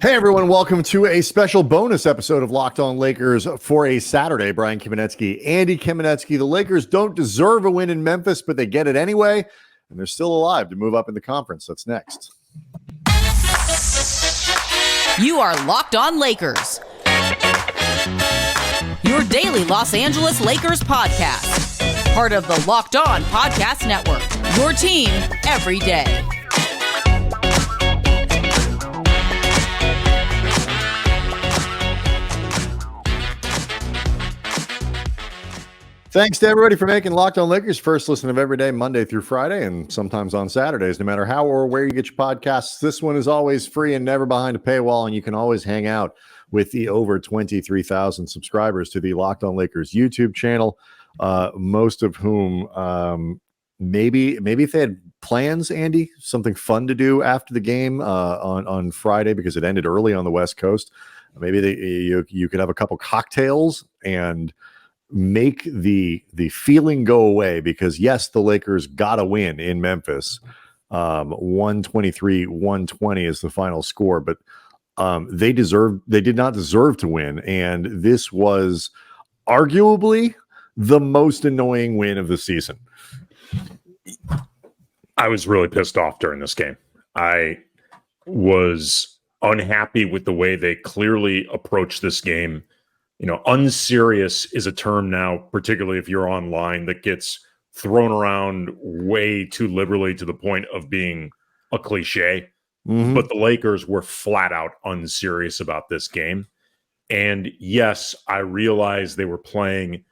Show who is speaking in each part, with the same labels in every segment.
Speaker 1: Hey everyone, welcome to a special bonus episode of Locked On Lakers for a Saturday. Brian Kamenetsky, Andy Kamenetsky. The Lakers don't deserve a win in Memphis, but they get it anyway, and they're still alive to move up in the conference. That's next.
Speaker 2: You are Locked On Lakers, your daily Los Angeles Lakers podcast. Part of the Locked On Podcast Network, your team every day.
Speaker 1: Thanks to everybody for making Locked On Lakers first listen of every day, Monday through Friday, and sometimes on Saturdays, no matter how or where you get your podcasts. This one is always free and never behind a paywall, and you can always hang out with the over 23,000 subscribers to the Locked On Lakers YouTube channel, most of whom maybe if they had plans, Andy, something fun to do after the game on Friday because it ended early on the West Coast. Maybe you could have a couple cocktails and make the feeling go away, because yes, the Lakers got a win in Memphis. 123-120 is the final score, but they did not deserve to win, and this was arguably the most annoying win of the season.
Speaker 3: I was really pissed off during this game. I was unhappy with the way they clearly approached this game. You know, unserious is a term now, particularly if you're online, that gets thrown around way too liberally to the point of being a cliche. Mm-hmm. But the Lakers were flat out unserious about this game. And yes, I realize they were playing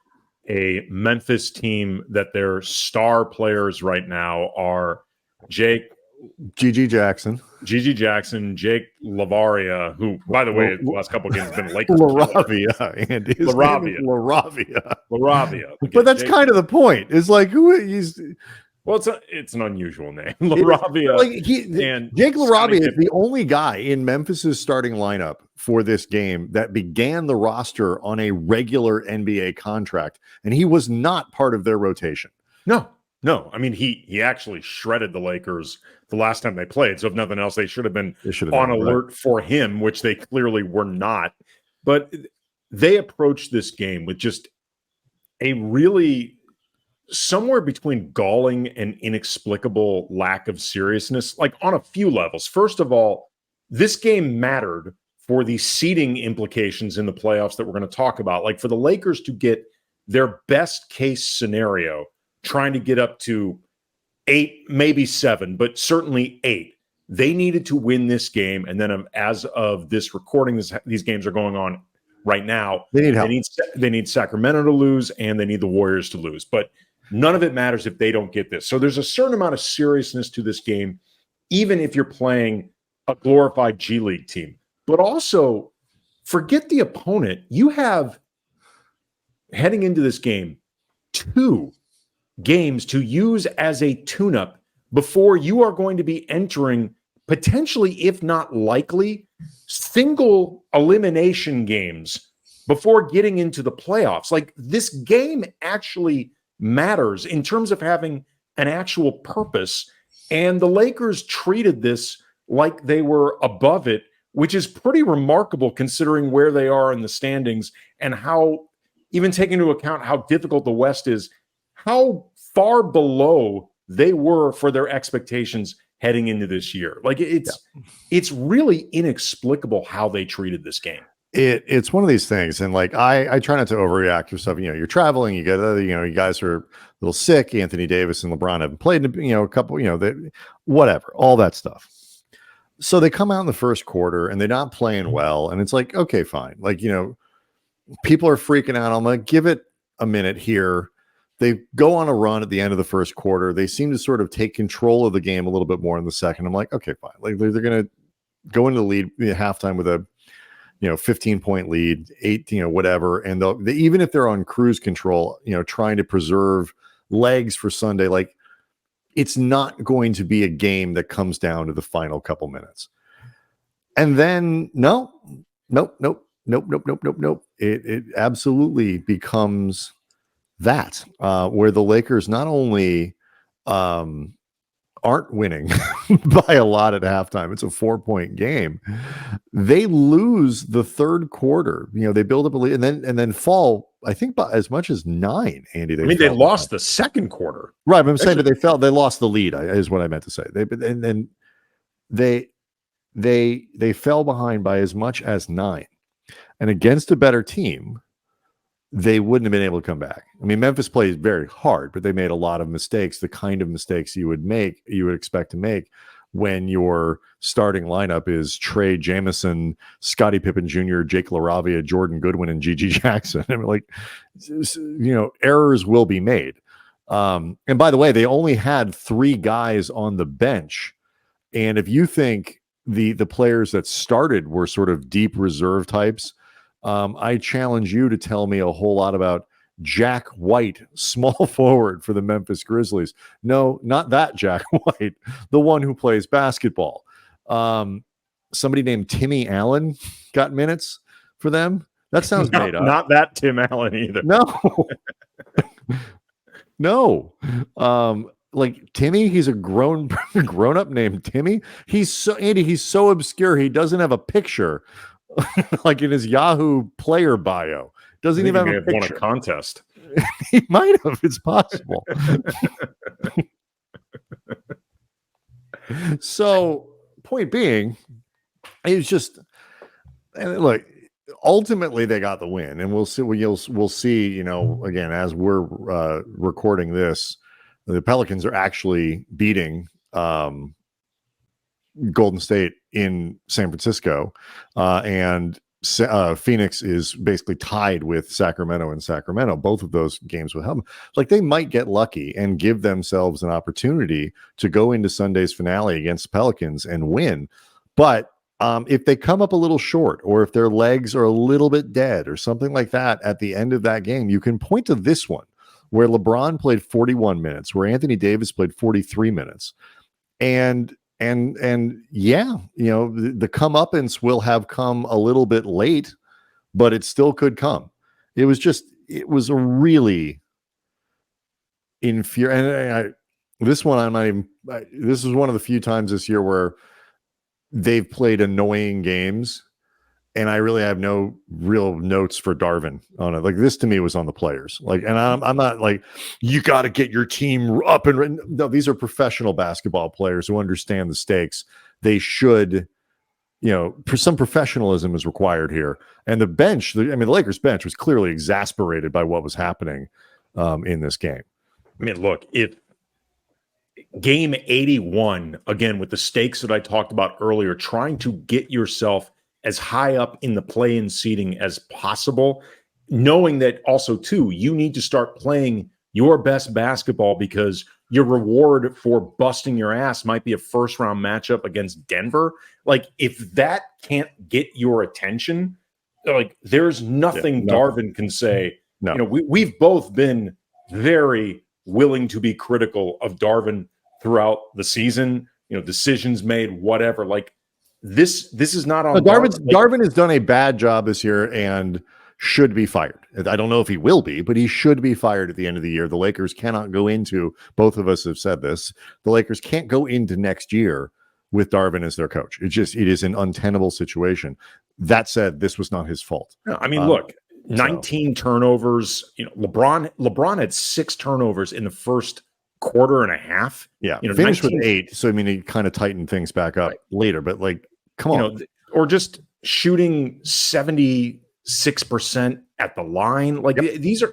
Speaker 3: a Memphis team that their star players right now are Gigi Jackson, Jake LaVaria, who, by the way, the last couple of games have been Lakers. LaRavia.
Speaker 1: But that's kind of the point. It's like he's.
Speaker 3: Well, it's an unusual name, LaRavia.
Speaker 1: Jake LaRavia is the only guy in Memphis's starting lineup for this game that began the roster on a regular NBA contract, and he was not part of their rotation.
Speaker 3: No, I mean, he actually shredded the Lakers the last time they played. So if nothing else, they should have been on alert for him, which they clearly were not. But they approached this game with just a really somewhere between galling and inexplicable lack of seriousness, like on a few levels. First of all, this game mattered for the seeding implications in the playoffs that we're going to talk about. Like for the Lakers to get their best case scenario, trying to get up to 8, maybe 7, but certainly 8. They needed to win this game. And then as of this recording, these games are going on right now.
Speaker 1: They need help.
Speaker 3: They need Sacramento to lose, and they need the Warriors to lose. But none of it matters if they don't get this. So there's a certain amount of seriousness to this game, even if you're playing a glorified G League team. But also, forget the opponent. You have, heading into this game, 2 games to use as a tune-up before you are going to be entering potentially, if not likely, single elimination games before getting into the playoffs. Like, this game actually matters in terms of having an actual purpose, and the Lakers treated this like they were above it, which is pretty remarkable considering where they are in the standings and how, even taking into account how difficult the West is, how far below they were for their expectations heading into this year. Like it's really inexplicable how they treated this game.
Speaker 1: It's one of these things, and like I try not to overreact to stuff. You know, you're traveling, you get you guys are a little sick. Anthony Davis and LeBron haven't played in a couple. Whatever, all that stuff. So they come out in the first quarter and they're not playing well, and it's like, okay, fine. Like, people are freaking out. I'm like, give it a minute here. They go on a run at the end of the first quarter. They seem to sort of take control of the game a little bit more in the second. I'm like, okay, fine. Like they're going to go into the lead at halftime with a 15-point lead, 8, whatever. And they, even if they're on cruise control, trying to preserve legs for Sunday, like it's not going to be a game that comes down to the final couple minutes. And then nope. It absolutely becomes that where the Lakers not only aren't winning by a lot at halftime. It's a 4-point game. They lose the third quarter. They build up a lead and then fall, I think, by as much as 9, Andy.
Speaker 3: They lost the second quarter.
Speaker 1: Right, but I'm saying that they lost the lead, is what I meant to say. They fell behind by as much as 9. And against a better team, they wouldn't have been able to come back. Memphis plays very hard, but they made a lot of mistakes, the kind of mistakes you would expect to make when your starting lineup is Trey Jamison, Scottie Pippen Jr., Jake LaRavia, Jordan Goodwin, and Gigi Jackson. Errors will be made. And by the way, they only had 3 guys on the bench. And if you think the players that started were sort of deep reserve types, I challenge you to tell me a whole lot about Jack White, small forward for the Memphis Grizzlies. No, not that Jack White, the one who plays basketball. Somebody named Timmy Allen got minutes for them. That sounds made up.
Speaker 3: Not that Tim Allen either.
Speaker 1: No. Like Timmy, he's a grown up named Timmy. He's so obscure. He doesn't have a picture like in his Yahoo player bio. Doesn't even have a picture.
Speaker 3: Won a contest.
Speaker 1: He might have. It's possible. So, point being, it's just, and look, ultimately they got the win, and we'll see. We'll see. Again, as we're recording this, the Pelicans are actually beating Golden State in San Francisco, and Phoenix is basically tied with Sacramento in Sacramento. Both of those games will help. Like, they might get lucky and give themselves an opportunity to go into Sunday's finale against the Pelicans and win. But if they come up a little short, or if their legs are a little bit dead or something like that at the end of that game, you can point to this one where LeBron played 41 minutes, where Anthony Davis played 43 minutes. And yeah, the comeuppance will have come a little bit late, but it still could come. It was a really infuriating. This one, this is one of the few times this year where they've played annoying games, and I really have no real notes for Darvin on it. Like, this to me was on the players. Like, and I'm not like, you got to get your team up and no, these are professional basketball players who understand the stakes. They should, some professionalism is required here. And the bench, the Lakers bench was clearly exasperated by what was happening in this game.
Speaker 3: Look, if game 81, again, with the stakes that I talked about earlier, trying to get yourself as high up in the play-in seating as possible, knowing that also, too, you need to start playing your best basketball because your reward for busting your ass might be a first-round matchup against Denver. Like, if that can't get your attention, like, there's nothing Darvin can say. No. We've both been very willing to be critical of Darvin throughout the season, decisions made, whatever. Like, this is not on
Speaker 1: Darvin has done a bad job this year and should be fired. I don't know if he will be, but he should be fired at the end of the year. The Lakers cannot go into, both of us have said this, the Lakers can't go into next year with Darvin as their coach. It is an untenable situation. That said, this was not his fault.
Speaker 3: No, look, 19 turnovers. LeBron had 6 turnovers in the first quarter and a half.
Speaker 1: Yeah, finished with 8. So he kind of tightened things back up later. But like, come on,
Speaker 3: or just shooting 76% at the line. Like, these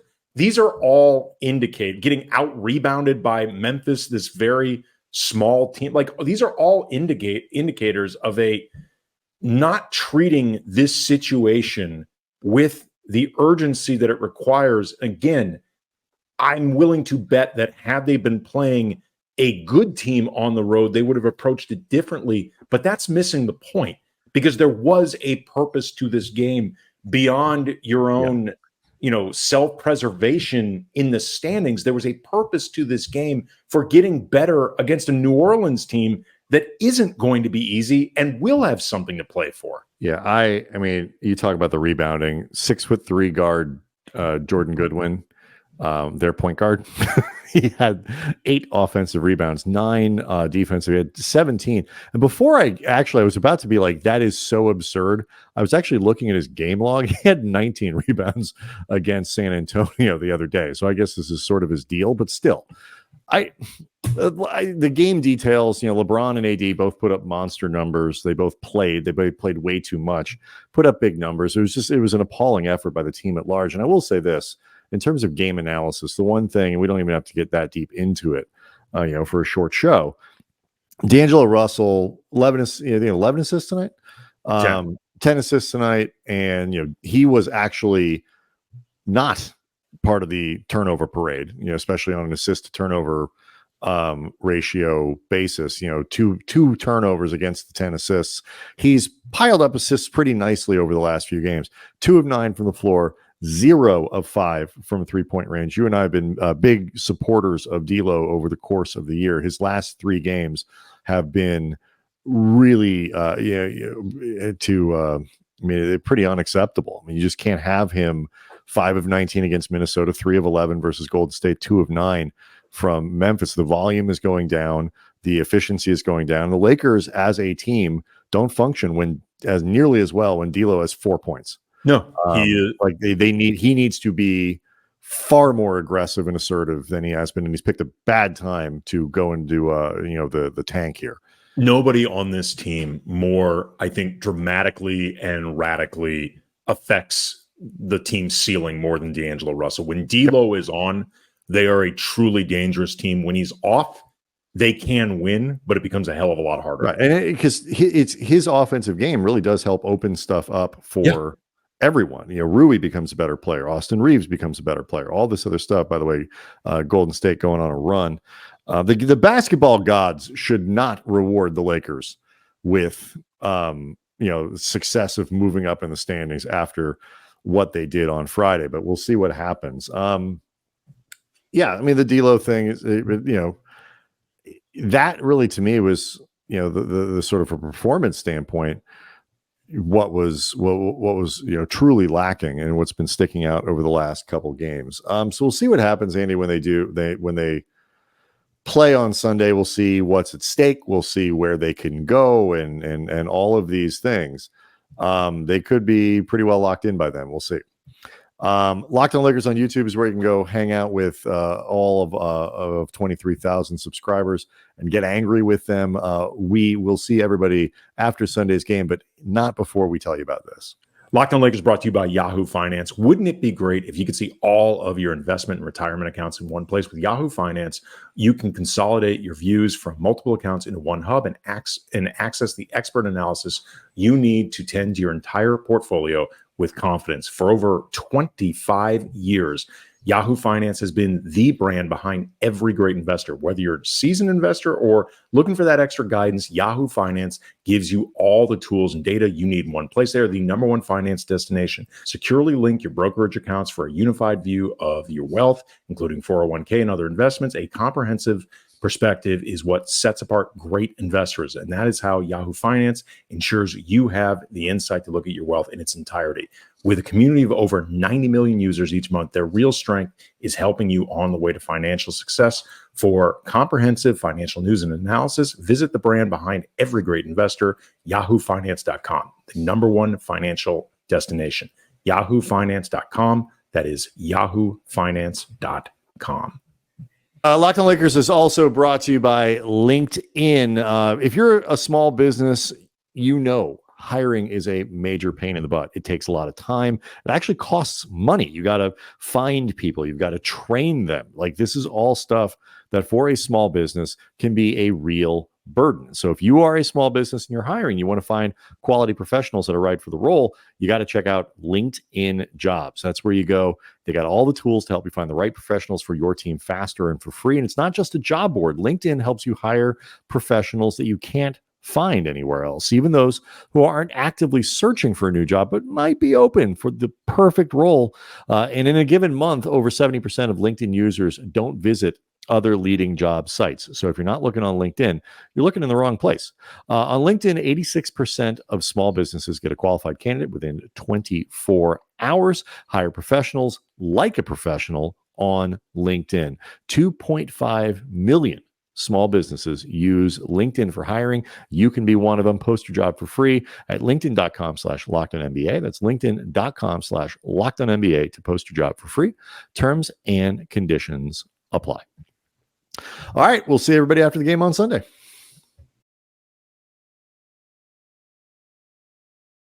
Speaker 3: are all getting out rebounded by Memphis, this very small team. Like, these are all indicators of a not treating this situation with the urgency that it requires. Again, I'm willing to bet that had they been playing a good team on the road, they would have approached it differently. But that's missing the point, because there was a purpose to this game beyond your own, self-preservation in the standings. There was a purpose to this game for getting better against a New Orleans team that isn't going to be easy and will have something to play for.
Speaker 1: Yeah, I mean, you talk about the rebounding, 6'3" guard Jordan Goodwin. their point guard. He had 8 offensive rebounds, 9 defensive. He had 17. And before I was about to be like, that is so absurd. I was actually looking at his game log. He had 19 rebounds against San Antonio the other day. So I guess this is sort of his deal, but still, the game details, LeBron and AD both put up monster numbers. They both played way too much, put up big numbers. It was an appalling effort by the team at large. And I will say this, in terms of game analysis, the one thing, and we don't even have to get that deep into it, for a short show, D'Angelo Russell, 11 assists tonight, 10 assists tonight. And, he was actually not part of the turnover parade, especially on an assist to turnover ratio basis, two turnovers against the 10 assists. He's piled up assists pretty nicely over the last few games. 2 of 9 from the floor, 0 of 5 from 3-point range. You and I have been big supporters of D'Lo over the course of the year. His last 3 games have been really, pretty unacceptable. I mean, you just can't have him 5 of 19 against Minnesota, 3 of 11 versus Golden State, 2 of 9 from Memphis. The volume is going down. The efficiency is going down. The Lakers as a team don't function as nearly as well when D'Lo has 4 points.
Speaker 3: No,
Speaker 1: he needs to be far more aggressive and assertive than he has been, and he's picked a bad time to go and do the tank here.
Speaker 3: Nobody on this team more, I think, dramatically and radically affects the team's ceiling more than D'Angelo Russell. When D'Lo is on, they are a truly dangerous team. When he's off, they can win, but it becomes a hell of a lot harder.
Speaker 1: Right, and because it's his offensive game really does help open stuff up for everyone. Rui becomes a better player. Austin Reeves becomes a better player. All this other stuff, by the way, Golden State going on a run. The basketball gods should not reward the Lakers with success of moving up in the standings after what they did on Friday, but we'll see what happens. The D'Lo thing is, that really to me was, the sort of a performance standpoint, what was truly lacking and what's been sticking out over the last couple games. So we'll see what happens, Andy, when they play on Sunday. We'll see what's at stake. We'll see where they can go and all of these things. They could be pretty well locked in by then. We'll see. Locked On Lakers on YouTube is where you can go hang out with all of 23,000 subscribers and get angry with them. We will see everybody after Sunday's game, but not before we tell you about this.
Speaker 3: Locked On Lakers brought to you by Yahoo Finance. Wouldn't it be great if you could see all of your investment and retirement accounts in one place? With Yahoo Finance, you can consolidate your views from multiple accounts into one hub and access the expert analysis you need to tend to your entire portfolio with confidence. For over 25 years, Yahoo Finance has been the brand behind every great investor. Whether you're a seasoned investor or looking for that extra guidance, Yahoo Finance gives you all the tools and data you need in one place. They're the #1 finance destination. Securely link your brokerage accounts for a unified view of your wealth, including 401k and other investments. A comprehensive perspective is what sets apart great investors, and that is how Yahoo Finance ensures you have the insight to look at your wealth in its entirety. With a community of over 90 million users each month, their real strength is helping you on the way to financial success. For comprehensive financial news and analysis, visit the brand behind every great investor, yahoofinance.com, the #1 financial destination, yahoofinance.com. That is yahoofinance.com.
Speaker 1: Locked On Lakers is also brought to you by LinkedIn. If you're a small business, hiring is a major pain in the butt. It takes a lot of time. It actually costs money. You got to find people. You've got to train them. Like, this is all stuff that for a small business can be a real burden. So if you are a small business and you're hiring, you want to find quality professionals that are right for the role, you got to check out LinkedIn Jobs. That's where you go. They got all the tools to help you find the right professionals for your team faster and for free. And it's not just a job board. LinkedIn helps you hire professionals that you can't find anywhere else, even those who aren't actively searching for a new job, but might be open for the perfect role. And in a given month, over 70% of LinkedIn users don't visit other leading job sites. So if you're not looking on LinkedIn, you're looking in the wrong place. On LinkedIn, 86% of small businesses get a qualified candidate within 24 hours. Hire professionals like a professional on LinkedIn. 2.5 million small businesses use LinkedIn for hiring. You can be one of them. Post your job for free at linkedin.com/LockedOnNBA. That's linkedin.com/LockedOnNBA to post your job for free. Terms and conditions apply. All right. We'll see everybody after the game on Sunday.